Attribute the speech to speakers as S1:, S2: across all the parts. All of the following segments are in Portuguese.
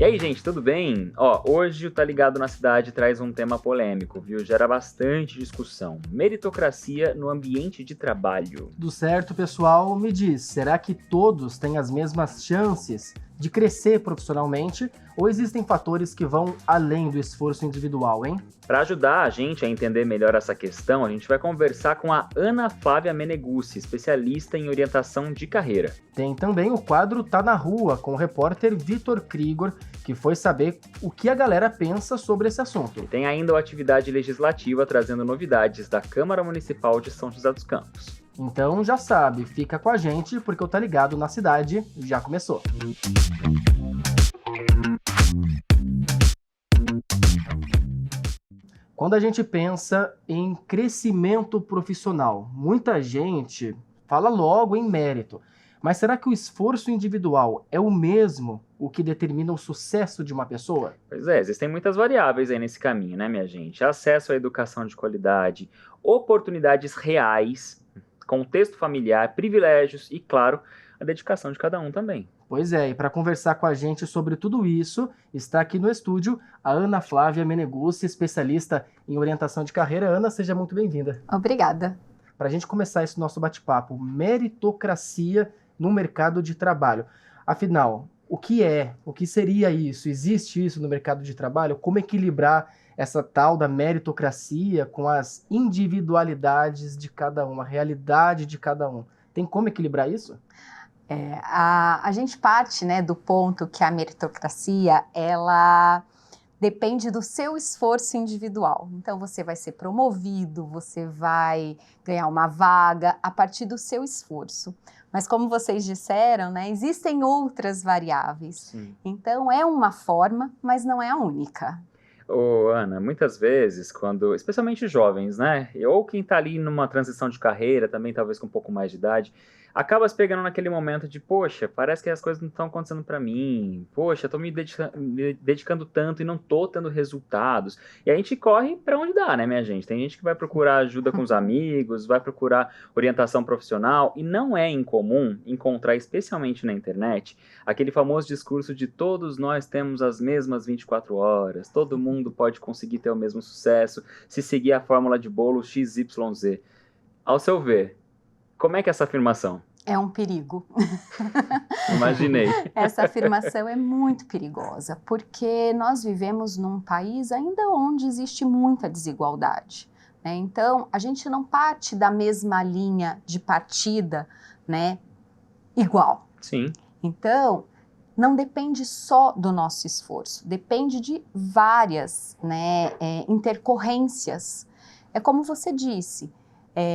S1: E aí, gente, tudo bem? Hoje o Tá Ligado na Cidade traz um tema polêmico, viu? Gera bastante discussão. Meritocracia no ambiente de trabalho.
S2: Tudo certo, pessoal? Me diz, será que todos têm as mesmas chances de crescer profissionalmente ou existem fatores que vão além do esforço individual, hein?
S1: Para ajudar a gente a entender melhor essa questão, a gente vai conversar com a Ana Flávia Meneguzzi, especialista em orientação de carreira.
S2: Tem também o quadro Tá na Rua, com o repórter Vitor Krigor, que foi saber o que a galera pensa sobre esse assunto.
S1: Tem ainda a atividade legislativa trazendo novidades da Câmara Municipal de São José dos Campos.
S2: Então já sabe, fica com a gente porque o Tá Ligado na Cidade já começou. Quando a gente pensa em crescimento profissional, muita gente fala logo em mérito. Mas será que o esforço individual é o mesmo o que determina o sucesso de uma pessoa?
S1: Pois é, existem muitas variáveis aí nesse caminho, né, minha gente? Acesso à educação de qualidade, oportunidades reais, contexto familiar, privilégios e, claro, a dedicação de cada um também.
S2: Pois é, e para conversar com a gente sobre tudo isso, está aqui no estúdio a Ana Flávia Meneguzzi, especialista em orientação de carreira. Ana, seja muito bem-vinda.
S3: Obrigada.
S2: Para a gente começar esse nosso bate-papo, meritocracia no mercado de trabalho. Afinal, o que seria isso? Existe isso no mercado de trabalho? Como equilibrar essa tal da meritocracia com as individualidades de cada um, a realidade de cada um? Tem como equilibrar isso?
S3: A gente parte, né, do ponto que a meritocracia, ela depende do seu esforço individual. Então, você vai ser promovido, você vai ganhar uma vaga a partir do seu esforço. Mas como vocês disseram, né, existem outras variáveis.
S1: Sim.
S3: Então, é uma forma, mas não é a única.
S1: Ana, muitas vezes, especialmente jovens, né? Ou quem tá ali numa transição de carreira, também talvez com um pouco mais de idade, acaba se pegando naquele momento de, poxa, parece que as coisas não estão acontecendo para mim, poxa, tô me dedicando tanto e não tô tendo resultados. E a gente corre para onde dá, né, minha gente? Tem gente que vai procurar ajuda com os amigos, vai procurar orientação profissional, e não é incomum encontrar, especialmente na internet, aquele famoso discurso de todos nós temos as mesmas 24 horas, todo mundo pode conseguir ter o mesmo sucesso se seguir a fórmula de bolo XYZ. Ao seu ver, como é que é essa afirmação?
S3: É um perigo.
S1: Imaginei.
S3: Essa afirmação é muito perigosa, porque nós vivemos num país ainda onde existe muita desigualdade, né? Então, a gente não parte da mesma linha de partida, né, igual.
S1: Sim.
S3: Então, não depende só do nosso esforço, depende de várias, né, intercorrências. É como você disse,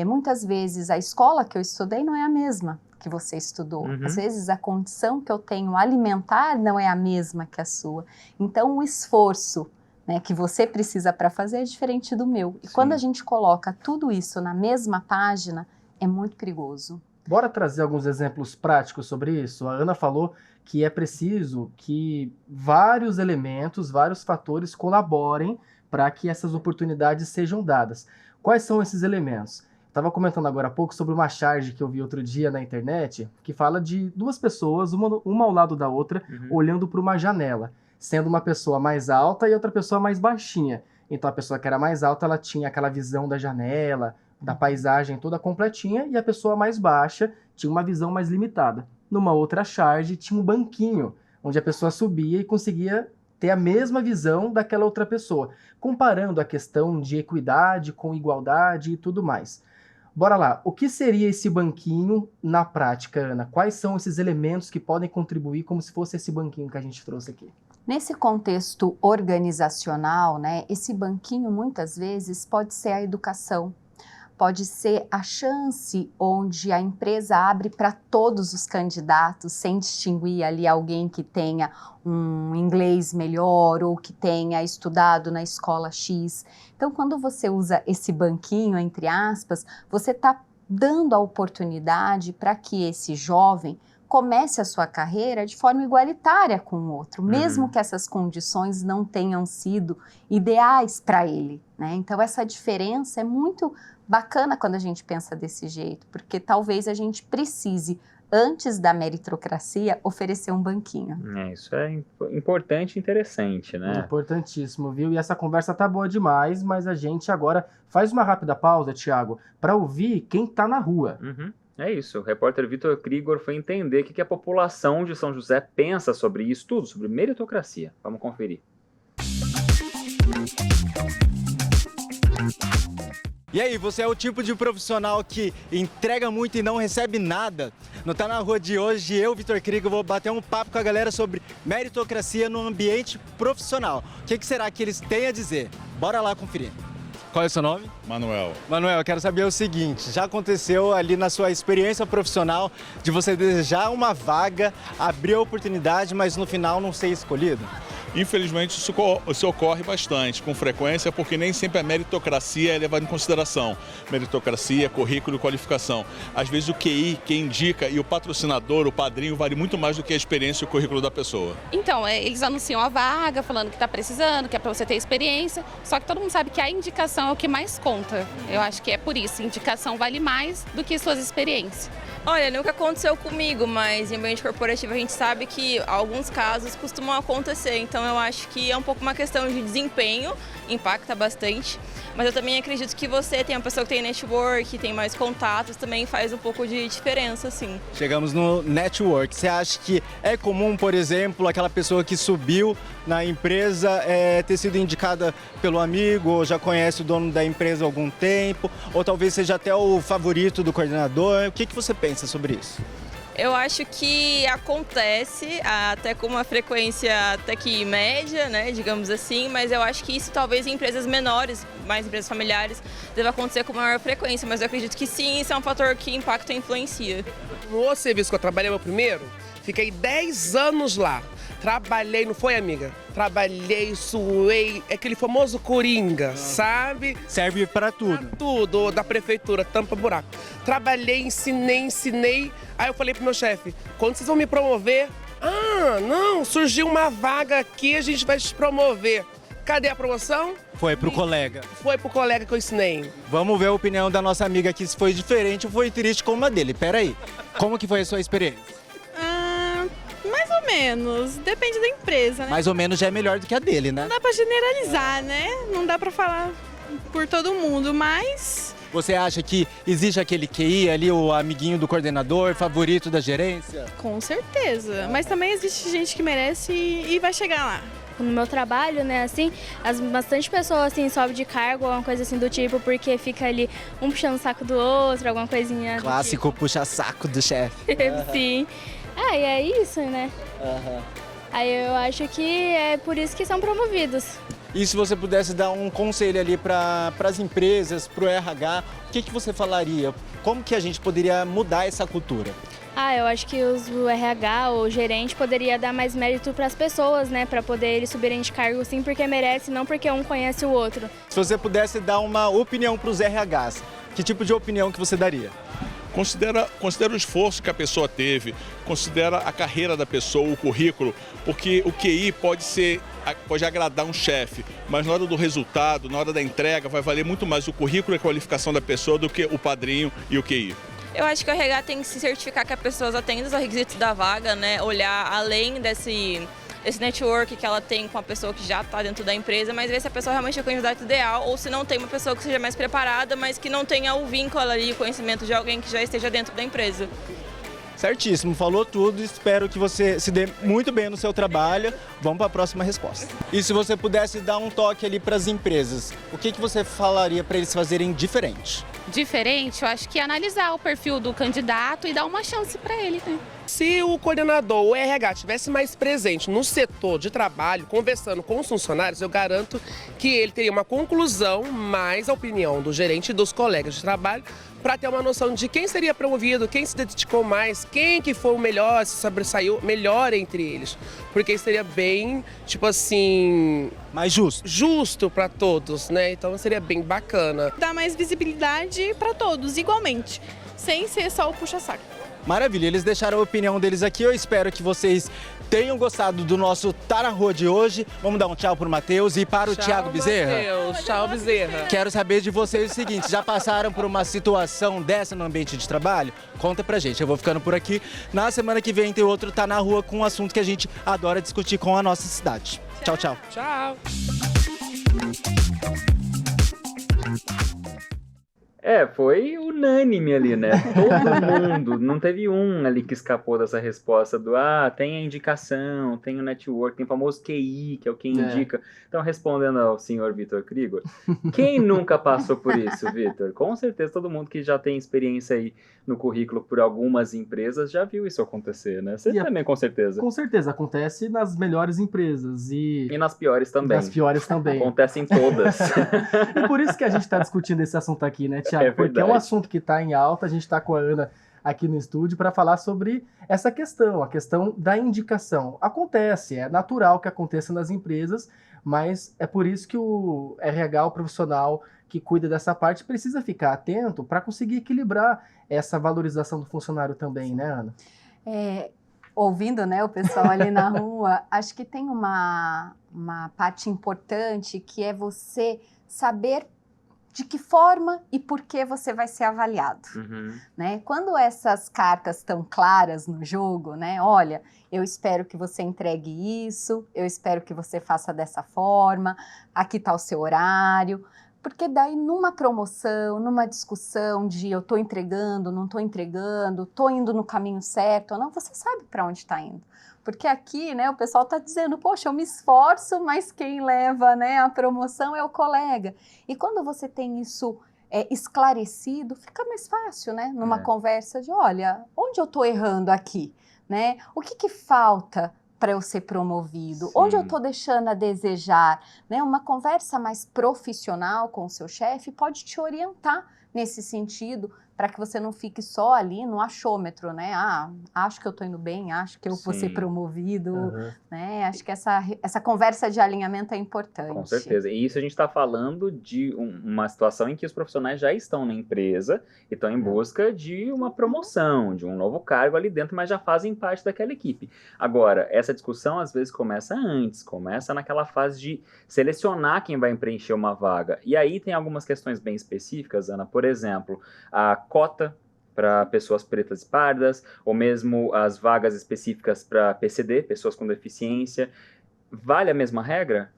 S3: muitas vezes a escola que eu estudei não é a mesma que você estudou.
S1: Uhum.
S3: Às vezes a condição que eu tenho alimentar não é a mesma que a sua. Então o esforço, né, que você precisa para fazer é diferente do meu. E
S1: Sim.
S3: quando a gente coloca tudo isso na mesma página, é muito perigoso.
S2: Bora trazer alguns exemplos práticos sobre isso? A Ana falou que é preciso que vários elementos, vários fatores colaborem para que essas oportunidades sejam dadas. Quais são esses elementos? Estava comentando agora há pouco sobre uma charge que eu vi outro dia na internet, que fala de duas pessoas, uma ao lado da outra, olhando para uma janela, sendo uma pessoa mais alta e outra pessoa mais baixinha. Então a pessoa que era mais alta, ela tinha aquela visão da janela, da paisagem toda completinha, e a pessoa mais baixa tinha uma visão mais limitada. Numa outra charge tinha um banquinho, onde a pessoa subia e conseguia ter a mesma visão daquela outra pessoa, comparando a questão de equidade com igualdade e tudo mais. Bora lá, o que seria esse banquinho na prática, Ana? Quais são esses elementos que podem contribuir como se fosse esse banquinho que a gente trouxe aqui?
S3: Nesse contexto organizacional, né, esse banquinho muitas vezes pode ser a educação, pode ser a chance onde a empresa abre para todos os candidatos, sem distinguir ali alguém que tenha um inglês melhor ou que tenha estudado na escola X. Então, quando você usa esse banquinho, entre aspas, você está dando a oportunidade para que esse jovem comece a sua carreira de forma igualitária com o outro, mesmo que essas condições não tenham sido ideais para ele, né? Então, essa diferença é muito bacana quando a gente pensa desse jeito, porque talvez a gente precise antes da meritocracia, oferecer um banquinho.
S1: Isso é importante e interessante, né?
S2: Importantíssimo, viu? E essa conversa tá boa demais, mas a gente agora faz uma rápida pausa, Thiago, para ouvir quem tá na rua.
S1: É isso, o repórter Vitor Krigor foi entender o que a população de São José pensa sobre isso tudo, sobre meritocracia. Vamos conferir.
S4: E aí, você é o tipo de profissional que entrega muito e não recebe nada? No Tá Na Rua de hoje, eu, Vitor Krigor, vou bater um papo com a galera sobre meritocracia no ambiente profissional. O que será que eles têm a dizer? Bora lá conferir. Qual é o seu nome?
S5: Manuel.
S4: Manuel, eu quero saber o seguinte, já aconteceu ali na sua experiência profissional de você desejar uma vaga, abrir a oportunidade, mas no final não ser escolhido?
S5: Infelizmente isso ocorre bastante, com frequência, porque nem sempre a meritocracia é levada em consideração. Meritocracia, currículo e qualificação. Às vezes o QI, quem indica, e o patrocinador, o padrinho, vale muito mais do que a experiência e o currículo da pessoa.
S6: Então, eles anunciam a vaga, falando que está precisando, que é para você ter experiência, só que todo mundo sabe que a indicação é o que mais conta. Eu acho que é por isso, indicação vale mais do que suas experiências.
S7: Olha, nunca aconteceu comigo, mas em ambiente corporativo a gente sabe que alguns casos costumam acontecer, então eu acho que é um pouco uma questão de desempenho, impacta bastante, mas eu também acredito que você tem uma pessoa que tem network, tem mais contatos, também faz um pouco de diferença, sim.
S4: Chegamos no network. Você acha que é comum, por exemplo, aquela pessoa que subiu na empresa ter sido indicada pelo amigo, ou já conhece o dono da empresa há algum tempo, ou talvez seja até o favorito do coordenador? O que você pensa sobre isso?
S7: Eu acho que acontece, até com uma frequência até que média, né, digamos assim, mas eu acho que isso talvez em empresas menores, mais empresas familiares, deva acontecer com maior frequência, mas eu acredito que sim, isso é um fator que impacta e influencia.
S8: No serviço que eu trabalhei, meu primeiro, fiquei 10 anos lá. Trabalhei, não foi, amiga? Trabalhei, suei, aquele famoso coringa, sabe?
S4: Serve para tudo.
S8: Pra tudo, da prefeitura, tampa buraco. Trabalhei, ensinei. Aí eu falei pro meu chefe, quando vocês vão me promover? Ah, não, surgiu uma vaga aqui, a gente vai te promover. Cadê a promoção?
S4: Foi pro colega.
S8: Foi pro colega que eu ensinei.
S4: Vamos ver a opinião da nossa amiga aqui, se foi diferente ou foi triste como a dele. Pera aí, como que foi a sua experiência?
S9: Mais ou menos, depende da empresa, né?
S4: Mais ou menos já é melhor do que a dele, né?
S9: Não dá pra generalizar, né? Não dá pra falar por todo mundo, mas...
S4: Você acha que existe aquele QI ali, o amiguinho do coordenador, favorito da gerência?
S9: Com certeza, mas também existe gente que merece e vai chegar lá.
S10: No meu trabalho, né, assim, bastante pessoas, assim, sobe de cargo, alguma coisa assim do tipo, porque fica ali um puxando o saco do outro, alguma coisinha.
S4: Clássico puxa-saco do chefe.
S10: Sim. E é isso, né? Aí eu acho que é por isso que são promovidos.
S4: E se você pudesse dar um conselho ali para as empresas, para o RH, o que você falaria? Como que a gente poderia mudar essa cultura?
S10: Eu acho que o RH, o gerente, poderia dar mais mérito para as pessoas, né? Para poder eles subirem de cargo sim porque merece, não porque um conhece o outro.
S4: Se você pudesse dar uma opinião para os RHs, que tipo de opinião que você daria?
S5: Considera o esforço que a pessoa teve, considera a carreira da pessoa, o currículo, porque o QI pode agradar um chefe, mas na hora do resultado, na hora da entrega, vai valer muito mais o currículo e a qualificação da pessoa do que o padrinho e o QI.
S7: Eu acho que o RH tem que se certificar que a pessoa atende aos requisitos da vaga, né? Olhar além desse network que ela tem com a pessoa que já está dentro da empresa, mas ver se a pessoa realmente é o candidato ideal ou se não tem uma pessoa que seja mais preparada, mas que não tenha o vínculo ali, o conhecimento de alguém que já esteja dentro da empresa.
S4: Certíssimo, falou tudo, espero que você se dê muito bem no seu trabalho. Vamos para a próxima resposta. E se você pudesse dar um toque ali para as empresas, o que você falaria para eles fazerem diferente?
S6: Diferente, eu acho que é analisar o perfil do candidato e dar uma chance para ele, né?
S8: Se o coordenador, o RH, estivesse mais presente no setor de trabalho, conversando com os funcionários, eu garanto que ele teria uma conclusão, mais a opinião do gerente e dos colegas de trabalho, para ter uma noção de quem seria promovido, quem se dedicou mais, quem que foi o melhor, se sobressaiu melhor entre eles. Porque isso seria bem, tipo assim...
S4: mais justo.
S8: Justo para todos, né? Então seria bem bacana.
S9: Dá mais visibilidade para todos, igualmente. sem ser só o puxa-saco.
S4: Maravilha, eles deixaram a opinião deles aqui, eu espero que vocês tenham gostado do nosso Tá na Rua de hoje. Vamos dar um tchau pro Matheus e para o Thiago Bezerra.
S8: Matheus, tchau, Bezerra.
S4: Quero saber de vocês o seguinte, já passaram por uma situação dessa no ambiente de trabalho? Conta pra gente, eu vou ficando por aqui. Na semana que vem tem outro Tá na Rua com um assunto que a gente adora discutir com a nossa cidade. Tchau, tchau.
S8: Tchau.
S1: Foi unânime ali, né? Todo mundo, não teve um ali que escapou dessa resposta do tem a indicação, tem o network, tem o famoso QI, que é o que indica. Então, respondendo ao senhor Vitor Krigor, quem nunca passou por isso, Vitor? Com certeza todo mundo que já tem experiência aí no currículo por algumas empresas já viu isso acontecer, né? Você também, com certeza.
S2: Com certeza, acontece nas melhores empresas e
S1: nas piores também.
S2: Nas piores também.
S1: Acontece em todas.
S2: E por isso que a gente está discutindo esse assunto aqui, né, Thiago? Porque é um assunto que está em alta, a gente está com a Ana aqui no estúdio para falar sobre essa questão, a questão da indicação. Acontece, é natural que aconteça nas empresas, mas é por isso que o RH, o profissional que cuida dessa parte, precisa ficar atento para conseguir equilibrar essa valorização do funcionário também, né, Ana?
S3: Ouvindo, né, o pessoal ali na rua, acho que tem uma parte importante que é você saber de que forma e por que você vai ser avaliado, né? Quando essas cartas estão claras no jogo, né? Olha, eu espero que você entregue isso, eu espero que você faça dessa forma, aqui está o seu horário, porque daí numa promoção, numa discussão de eu estou entregando, não estou entregando, estou indo no caminho certo ou não, você sabe para onde está indo. Porque aqui, né, o pessoal está dizendo, poxa, eu me esforço, mas quem leva, né, a promoção é o colega. E quando você tem isso esclarecido, fica mais fácil, né, numa conversa de, olha, onde eu estou errando aqui, né? O que falta para eu ser promovido? Sim. Onde eu estou deixando a desejar? Né? Uma conversa mais profissional com o seu chefe pode te orientar nesse sentido, para que você não fique só ali no achômetro, né? Acho que eu estou indo bem, acho que eu vou ser promovido, né? Acho que essa conversa de alinhamento é importante.
S1: Com certeza. E isso a gente está falando de uma situação em que os profissionais já estão na empresa e estão em busca de uma promoção, de um novo cargo ali dentro, mas já fazem parte daquela equipe. Agora, essa discussão às vezes começa antes, começa naquela fase de selecionar quem vai preencher uma vaga. E aí tem algumas questões bem específicas, Ana. Por exemplo, a cota para pessoas pretas e pardas, ou mesmo as vagas específicas para PCD, pessoas com deficiência. Vale a mesma regra?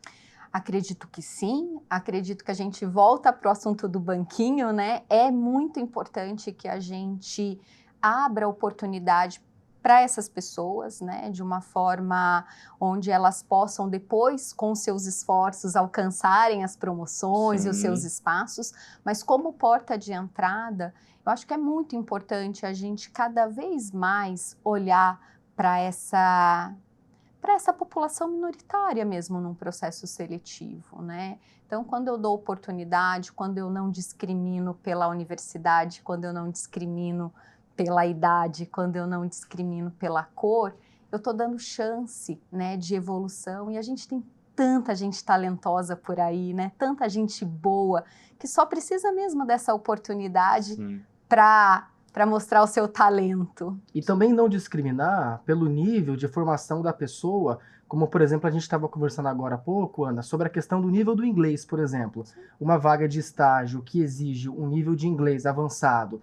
S3: Acredito que sim, acredito que a gente volta para o assunto do banquinho, né? É muito importante que a gente abra oportunidade para essas pessoas, né, de uma forma onde elas possam depois, com seus esforços, alcançarem as promoções e os seus espaços, mas como porta de entrada, eu acho que é muito importante a gente cada vez mais olhar para essa população minoritária mesmo num processo seletivo, né? Então, quando eu dou oportunidade, quando eu não discrimino pela universidade, quando eu não discrimino pela idade, quando eu não discrimino pela cor, eu estou dando chance, né, de evolução, e a gente tem tanta gente talentosa por aí, né, tanta gente boa, que só precisa mesmo dessa oportunidade para mostrar o seu talento.
S2: E também não discriminar pelo nível de formação da pessoa, como, por exemplo, a gente estava conversando agora há pouco, Ana, sobre a questão do nível do inglês, por exemplo. Uma vaga de estágio que exige um nível de inglês avançado,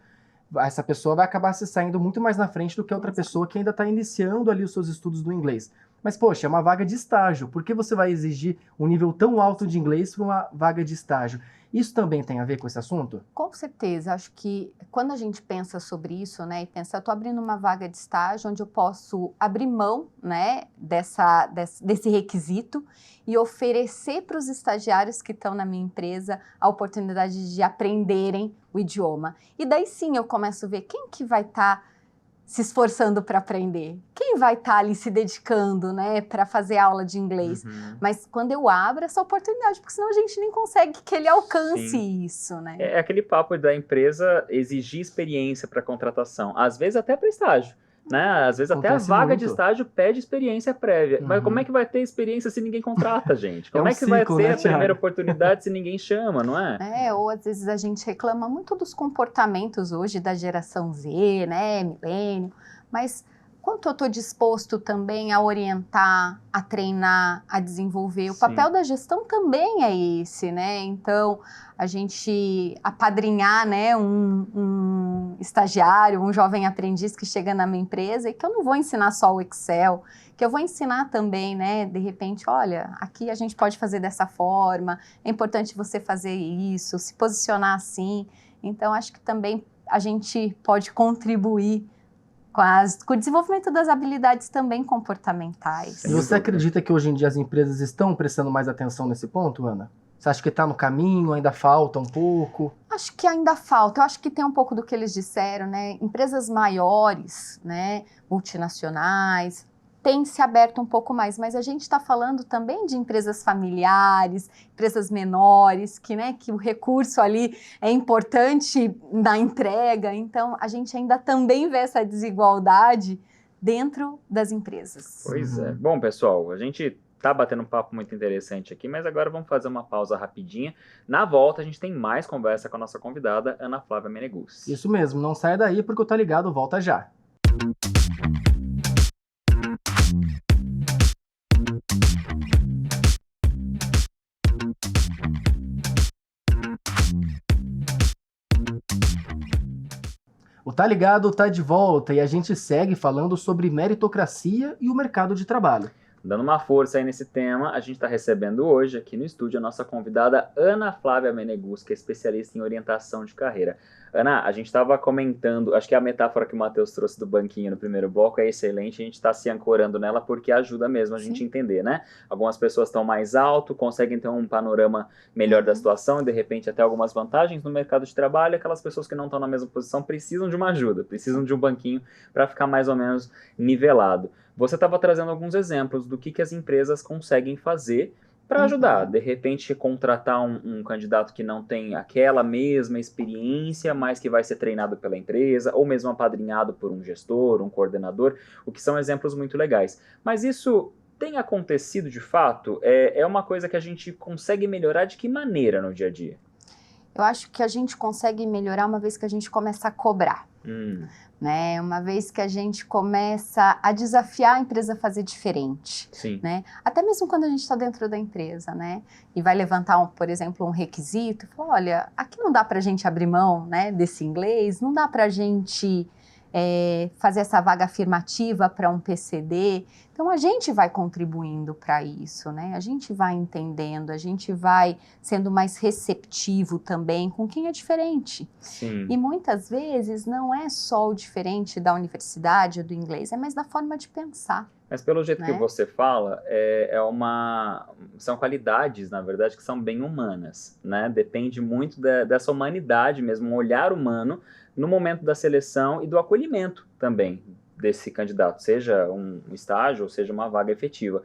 S2: essa pessoa vai acabar se saindo muito mais na frente do que a outra pessoa que ainda está iniciando ali os seus estudos do inglês. Mas, poxa, é uma vaga de estágio. Por que você vai exigir um nível tão alto de inglês para uma vaga de estágio? Isso também tem a ver com esse assunto?
S3: Com certeza. Acho que quando a gente pensa sobre isso, né, e pensa, eu estou abrindo uma vaga de estágio onde eu posso abrir mão, né, desse requisito e oferecer para os estagiários que estão na minha empresa a oportunidade de aprenderem o idioma. E daí sim eu começo a ver quem que vai estar se esforçando para aprender, quem vai estar ali se dedicando, né, para fazer aula de inglês. Mas quando eu abro essa oportunidade, porque senão a gente nem consegue que ele alcance isso, né?
S1: É aquele papo da empresa exigir experiência para contratação, às vezes até para estágio. né? Às vezes até a
S2: Acontece
S1: vaga de
S2: muito.
S1: estágio pede experiência prévia. Mas
S2: Uhum.
S1: como é que vai ter experiência se ninguém contrata, gente? Como
S2: um
S1: é que vai
S2: ciclo,
S1: ter
S2: né,
S1: a primeira
S2: Thiago?
S1: oportunidade se ninguém chama, não é?
S3: Ou às vezes a gente reclama muito dos comportamentos hoje da geração Z, né, milênio, mas quanto eu estou disposto também a orientar, a treinar, a desenvolver? O
S1: Sim.
S3: papel da gestão também é esse, né? Então, a gente apadrinhar, né, um estagiário, um jovem aprendiz que chega na minha empresa e que eu não vou ensinar só o Excel, que eu vou ensinar também, né, de repente, olha, aqui a gente pode fazer dessa forma, é importante você fazer isso, se posicionar assim. Então, acho que também a gente pode contribuir com o desenvolvimento das habilidades também comportamentais.
S2: E você acredita que hoje em dia as empresas estão prestando mais atenção nesse ponto, Ana? Você acha que está no caminho, ainda falta um pouco?
S3: Acho que ainda falta. Eu acho que tem um pouco do que eles disseram, né? Empresas maiores, né, multinacionais, têm se aberto um pouco mais, mas a gente está falando também de empresas familiares, empresas menores, que, né, que o recurso ali é importante na entrega, então a gente ainda também vê essa desigualdade dentro das empresas.
S1: Pois é. Bom, pessoal, a gente tá batendo um papo muito interessante aqui, mas agora vamos fazer uma pausa rapidinha. Na volta, a gente tem mais conversa com a nossa convidada, Ana Flávia Meneguzzi.
S2: Isso mesmo, não saia daí porque o Tá Ligado volta já. O Tá Ligado tá de volta e a gente segue falando sobre meritocracia e o mercado de trabalho.
S1: Dando uma força aí nesse tema, a gente está recebendo hoje aqui no estúdio a nossa convidada Ana Flávia Meneguzzi, que é especialista em orientação de carreira. Ana, a gente estava comentando, acho que a metáfora que o Matheus trouxe do banquinho no primeiro bloco é excelente, a gente está se ancorando nela porque ajuda mesmo a gente a entender, né? Algumas pessoas estão mais alto, conseguem ter um panorama melhor da situação e de repente até algumas vantagens no mercado de trabalho, aquelas pessoas que não estão na mesma posição precisam de uma ajuda, precisam de um banquinho para ficar mais ou menos nivelado. Você estava trazendo alguns exemplos do que as empresas conseguem fazer para ajudar. De repente, contratar um candidato que não tem aquela mesma experiência, mas que vai ser treinado pela empresa, ou mesmo apadrinhado por um gestor, um coordenador, o que são exemplos muito legais. Mas isso tem acontecido de fato? É uma coisa que a gente consegue melhorar de que maneira no dia a dia?
S3: Eu acho que a gente consegue melhorar uma vez que a gente começa a cobrar. Né? Uma vez que a gente começa a desafiar a empresa a fazer diferente.
S1: Sim.
S3: Né? Até mesmo quando a gente está dentro da empresa, né? E vai levantar, por exemplo, um requisito, e fala, olha, aqui não dá para a gente abrir mão, né, desse inglês, não dá para a gente fazer essa vaga afirmativa para um PCD. Então, a gente vai contribuindo para isso, né? A gente vai entendendo, a gente vai sendo mais receptivo também com quem é diferente.
S1: Sim.
S3: E muitas vezes não é só o diferente da universidade ou do inglês, é mais da forma de pensar.
S1: Mas pelo jeito
S3: né?
S1: que você fala, são qualidades, na verdade, que são bem humanas, né? Depende muito dessa humanidade mesmo, um olhar humano no momento da seleção e do acolhimento também desse candidato, seja um estágio ou seja uma vaga efetiva.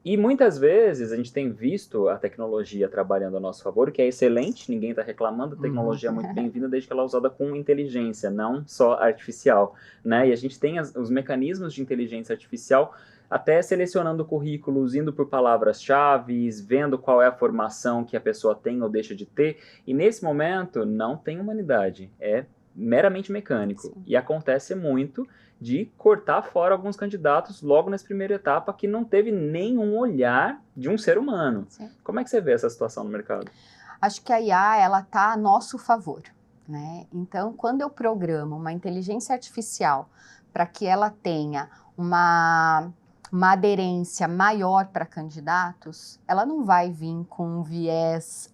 S1: E muitas vezes a gente tem visto a tecnologia trabalhando a nosso favor, o que é excelente, ninguém está reclamando, a tecnologia é muito bem-vinda desde que ela é usada com inteligência, não só artificial, né? E a gente tem os mecanismos de inteligência artificial até selecionando currículos, indo por palavras-chave, vendo qual é a formação que a pessoa tem ou deixa de ter, e nesse momento não tem humanidade, é meramente mecânico.
S3: Sim.
S1: E acontece muito de cortar fora alguns candidatos logo nessa primeira etapa que não teve nenhum olhar de um ser humano.
S3: Sim.
S1: Como é que você vê essa situação no mercado?
S3: Acho que a IA, ela está a nosso favor, né? Então, quando eu programo uma inteligência artificial para que ela tenha uma aderência maior para candidatos, ela não vai vir com um viés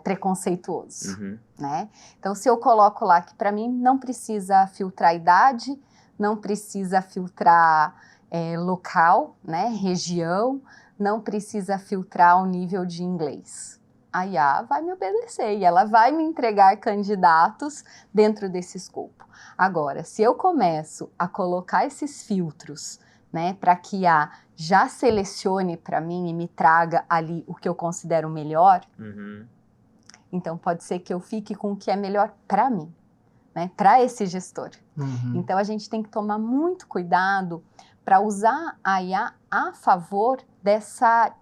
S3: preconceituoso, né? Então, se eu coloco lá que para mim não precisa filtrar idade, não precisa filtrar local, né, região, não precisa filtrar o nível de inglês. A IA vai me obedecer e ela vai me entregar candidatos dentro desse escopo. Agora, se eu começo a colocar esses filtros, né, para que a IA já selecione para mim e me traga ali o que eu considero melhor, então pode ser que eu fique com o que é melhor para mim. né, para esse gestor.
S2: Uhum.
S3: Então, a gente tem que tomar muito cuidado para usar a IA a favor dessa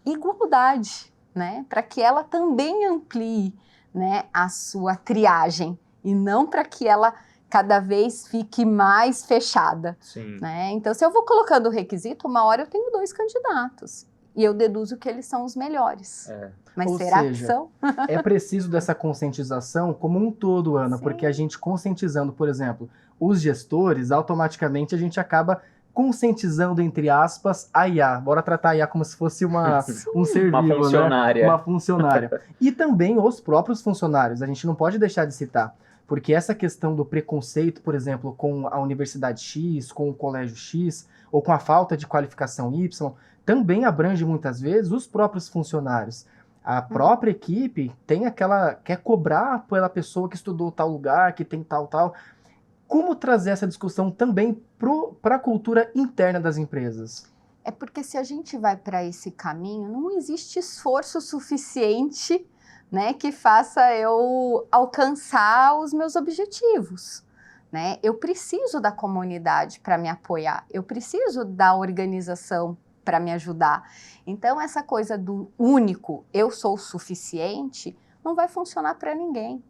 S3: igualdade, né, para que ela também amplie, né, a sua triagem e não para que ela cada vez fique mais fechada.
S1: Sim.
S3: Né? Então, se eu vou colocando o requisito, uma hora eu tenho 2 candidatos e eu deduzo que eles são os melhores. Mas
S2: Ou
S3: será
S2: seja,
S3: que são?
S2: É preciso dessa conscientização como um todo, Ana,
S3: Sim.
S2: porque a gente conscientizando, por exemplo, os gestores, automaticamente a gente acaba conscientizando, entre aspas, a IA. Bora tratar a IA como se fosse um ser
S1: Uma
S2: vivo,
S1: funcionária.
S2: né? Uma funcionária. E também os próprios funcionários, a gente não pode deixar de citar. Porque essa questão do preconceito, por exemplo, com a Universidade X, com o Colégio X, ou com a falta de qualificação Y, também abrange muitas vezes os próprios funcionários. A própria equipe quer cobrar pela pessoa que estudou tal lugar, que tem tal. Como trazer essa discussão também para a cultura interna das empresas?
S3: É porque se a gente vai para esse caminho, não existe esforço suficiente, né, que faça eu alcançar os meus objetivos, né? Eu preciso da comunidade para me apoiar, eu preciso da organização para me ajudar. Então, essa coisa do único, eu sou o suficiente, não vai funcionar para ninguém,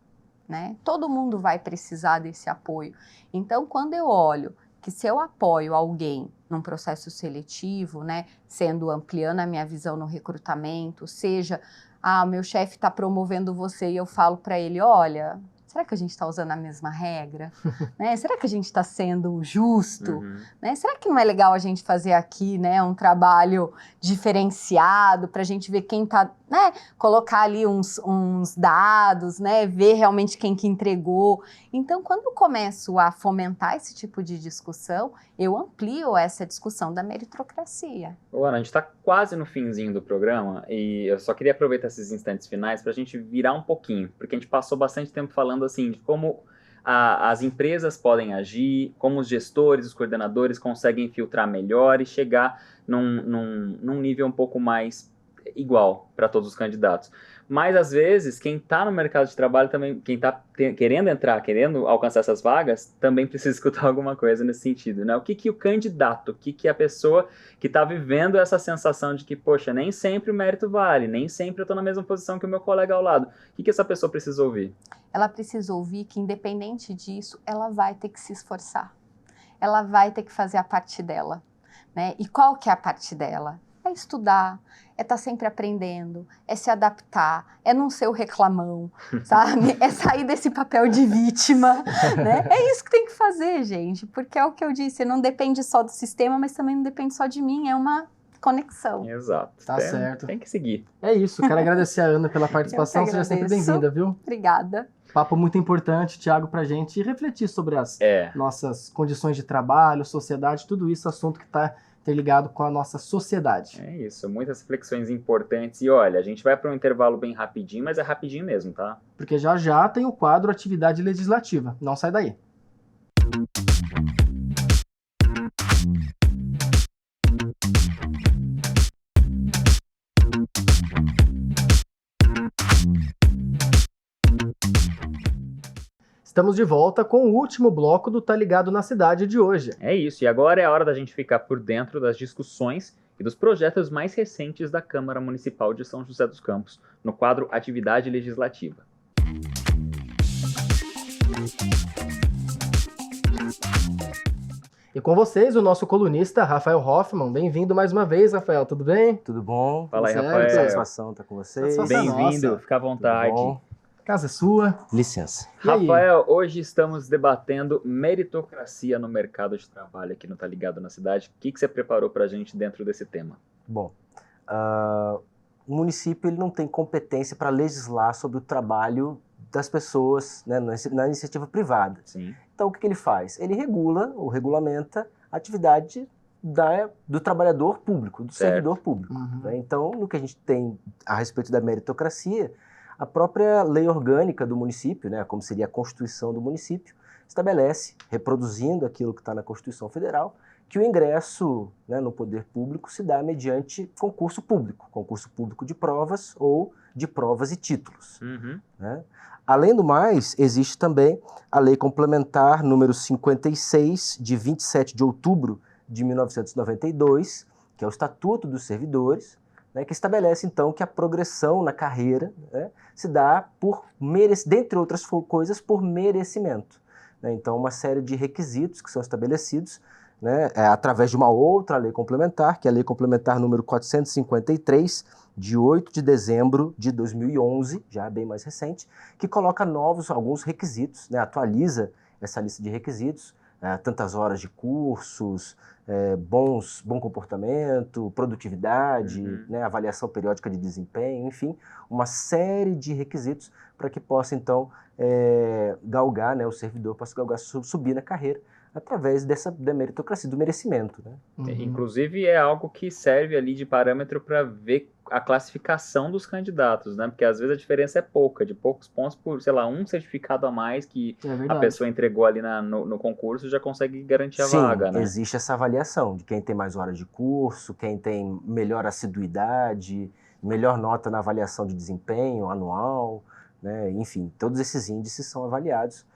S3: né? Todo mundo vai precisar desse apoio. Então, quando eu olho que se eu apoio alguém num processo seletivo, né, ampliando a minha visão no recrutamento, seja, o meu chefe está promovendo você e eu falo para ele, olha, será que a gente está usando a mesma regra? Né? Será que a gente está sendo justo? Né? Será que não é legal a gente fazer aqui, né, um trabalho diferenciado para a gente ver quem está, né, colocar ali uns dados, né, ver realmente quem que entregou. Então, quando eu começo a fomentar esse tipo de discussão, eu amplio essa discussão da meritocracia.
S1: Ana, a gente está quase no finzinho do programa e eu só queria aproveitar esses instantes finais para a gente virar um pouquinho, porque a gente passou bastante tempo falando assim de como as empresas podem agir, como os gestores, os coordenadores conseguem filtrar melhor e chegar num nível um pouco mais igual para todos os candidatos. Mas, às vezes, quem está no mercado de trabalho também, quem está querendo entrar, querendo alcançar essas vagas, também precisa escutar alguma coisa nesse sentido, né? O que o candidato, o que a pessoa que está vivendo essa sensação de que, poxa, nem sempre o mérito vale, nem sempre eu estou na mesma posição que o meu colega ao lado. O que essa pessoa precisa ouvir?
S3: Ela precisa ouvir que, independente disso, ela vai ter que se esforçar. Ela vai ter que fazer a parte dela, né? E qual que é a parte dela? É estudar, é estar sempre aprendendo, é se adaptar, é não ser o reclamão, sabe? É sair desse papel de vítima, né? É isso que tem que fazer, gente, porque é o que eu disse, não depende só do sistema, mas também não depende só de mim, é uma conexão.
S1: Exato.
S2: Tá certo.
S1: Tem que seguir.
S2: É isso, quero agradecer a Ana pela participação, seja sempre bem-vinda, viu?
S3: Obrigada.
S2: Papo muito importante, Thiago, pra gente refletir sobre as nossas condições de trabalho, sociedade, tudo isso, assunto que está interligado com a nossa sociedade.
S1: É isso, muitas reflexões importantes. E olha, a gente vai para um intervalo bem rapidinho, mas é rapidinho mesmo, tá?
S2: Porque já já tem o quadro Atividade Legislativa. Não sai daí. Estamos de volta com o último bloco do Tá Ligado na Cidade de hoje.
S1: É isso, e agora é a hora da gente ficar por dentro das discussões e dos projetos mais recentes da Câmara Municipal de São José dos Campos, no quadro Atividade Legislativa.
S2: E com vocês, o nosso colunista, Rafael Hoffman. Bem-vindo mais uma vez, Rafael, tudo bem?
S11: Tudo bom?
S1: Fala aí,
S2: Certo.
S1: Rafael.
S11: Satisfação estar com vocês.
S1: Bem-vindo, fica à vontade.
S2: Casa é sua.
S11: Licença.
S1: Rafael, hoje estamos debatendo meritocracia no mercado de trabalho aqui no Tá Ligado na Cidade. O que você preparou para a gente dentro desse tema?
S11: Bom, o município ele não tem competência para legislar sobre o trabalho das pessoas, né, na iniciativa privada.
S1: Sim.
S11: Então, o que ele faz? Ele regula ou regulamenta a atividade do trabalhador público, do servidor público. Né? Então, no que a gente tem a respeito da meritocracia, a própria lei orgânica do município, né, como seria a Constituição do município, estabelece, reproduzindo aquilo que está na Constituição Federal, que o ingresso, né, no poder público se dá mediante concurso público de provas ou de provas e títulos.
S1: Uhum.
S11: Né? Além do mais, existe também a Lei Complementar número 56, de 27 de outubro de 1992, que é o Estatuto dos Servidores, né, que estabelece, então, que a progressão na carreira, né, se dá dentre outras coisas, por merecimento. Né? Então, uma série de requisitos que são estabelecidos, né, através de uma outra lei complementar, que é a Lei Complementar número 453, de 8 de dezembro de 2011, já bem mais recente, que coloca alguns requisitos, né, atualiza essa lista de requisitos, tantas horas de cursos, bom comportamento, produtividade, né, avaliação periódica de desempenho, enfim, uma série de requisitos para que possa, então, galgar, né, o servidor possa galgar, subir na carreira, através da meritocracia, do merecimento. Né?
S1: Inclusive é algo que serve ali de parâmetro para ver a classificação dos candidatos, né? Porque às vezes a diferença é pouca, de poucos pontos por, sei lá, um certificado a mais que a pessoa entregou ali no concurso já consegue garantir a vaga, né?
S11: Existe essa avaliação de quem tem mais horas de curso, quem tem melhor assiduidade, melhor nota na avaliação de desempenho anual, né? Enfim, todos esses índices são avaliados.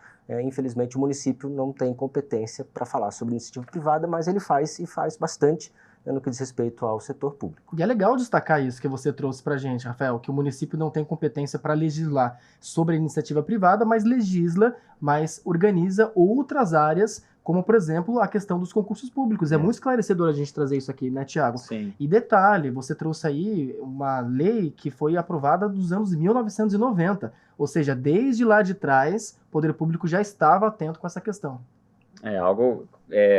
S11: Infelizmente, o município não tem competência para falar sobre iniciativa privada, mas ele faz, e faz bastante, né, no que diz respeito ao setor público.
S2: E é legal destacar isso que você trouxe para a gente, Rafael, que o município não tem competência para legislar sobre a iniciativa privada, mas legisla, mas organiza outras áreas, como, por exemplo, a questão dos concursos públicos. É muito esclarecedor a gente trazer isso aqui, né, Tiago?
S1: Sim.
S2: E detalhe, você trouxe aí uma lei que foi aprovada nos anos 1990, ou seja, desde lá de trás, o poder público já estava atento com essa questão.
S1: É algo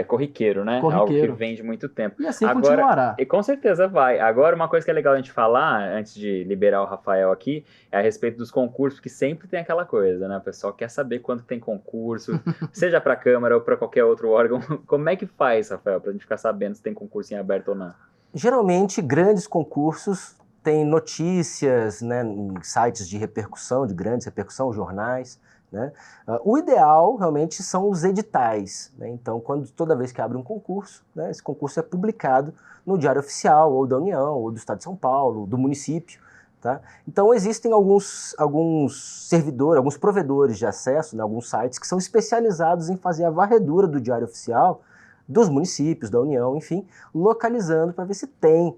S1: corriqueiro, né?
S2: Corriqueiro.
S1: Algo que vem de muito tempo.
S2: E assim continuará.
S1: E com certeza vai. Agora, uma coisa que é legal a gente falar, antes de liberar o Rafael aqui, é a respeito dos concursos, que sempre tem aquela coisa, né? O pessoal quer saber quando tem concurso, seja para a Câmara ou para qualquer outro órgão. Como é que faz, Rafael, para a gente ficar sabendo se tem concurso em aberto ou não?
S11: Geralmente, grandes concursos têm notícias, né, em sites de repercussão, de grande repercussão, jornais. Né? O ideal, realmente, são os editais. Né? Então, toda vez que abre um concurso, né, esse concurso é publicado no Diário Oficial, ou da União, ou do Estado de São Paulo, do município. Tá? Então, existem alguns servidores, alguns provedores de acesso, né, alguns sites que são especializados em fazer a varredura do Diário Oficial, dos municípios, da União, enfim, localizando para ver se tem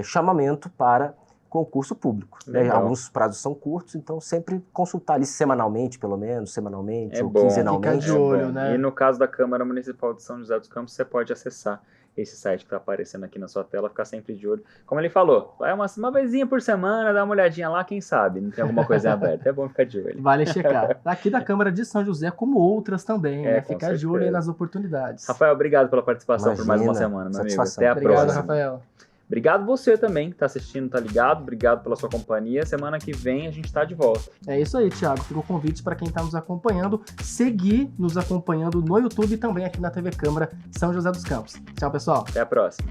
S11: chamamento para concurso público. Né? Alguns prazos são curtos, então sempre consultar ali semanalmente, pelo menos, ou quinzenalmente.
S2: Fica de olho, né?
S1: E no caso da Câmara Municipal de São José dos Campos, você pode acessar esse site que está aparecendo aqui na sua tela, ficar sempre de olho. Como ele falou, vai uma vezinha por semana, dá uma olhadinha lá, quem sabe, não tem alguma coisa aberta. É bom ficar de olho.
S2: Vale checar. Aqui da Câmara de São José, como outras também, né? Ficar de olho aí nas oportunidades.
S1: Rafael, obrigado pela participação. Imagina, por mais uma semana, meu amigo. Até a próxima.
S2: Obrigado, Rafael.
S1: Obrigado você também que tá assistindo, tá ligado? Obrigado pela sua companhia. Semana que vem a gente tá de volta.
S2: É isso aí, Thiago. Fica o convite para quem tá nos acompanhando, seguir nos acompanhando no YouTube e também aqui na TV Câmara São José dos Campos. Tchau, pessoal.
S1: Até a próxima.